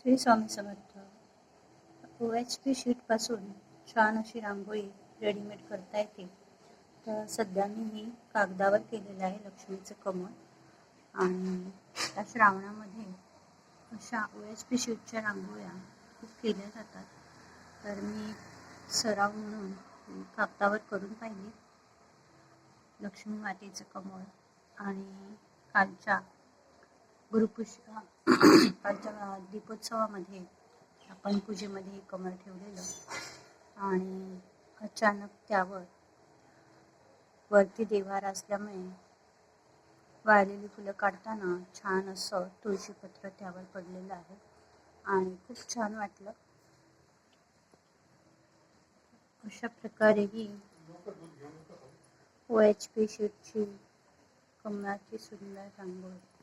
Shri Swami Samarth. OHP शीटपासून छान अशी रांगोळी readymade करता येते. तर सध्या मी ही कागदावर केलेलं आहे लक्ष्मीचं कमळ. आणि त्या श्रावणामध्ये अशा OHP शीटच्या रांगोळ्या खूप केल्या जातात. तर मी सराव म्हणून कागदावर करून पाहिली लक्ष्मी मातेचं कमळ. आणि कालच्या कालच्या दीपोत्सवामध्ये आपण पूजेमध्ये कमळ ठेवलेलं आणि अचानक त्यावर वरती देव्हार असल्यामुळे वाळलेली फुलं काढताना छान असं तुळशीपत्र त्यावर पडलेलं आहे आणि खूप छान वाटलं. अशा प्रकारे ही OHP शीटची कमळाची सुंदर रांगोळी.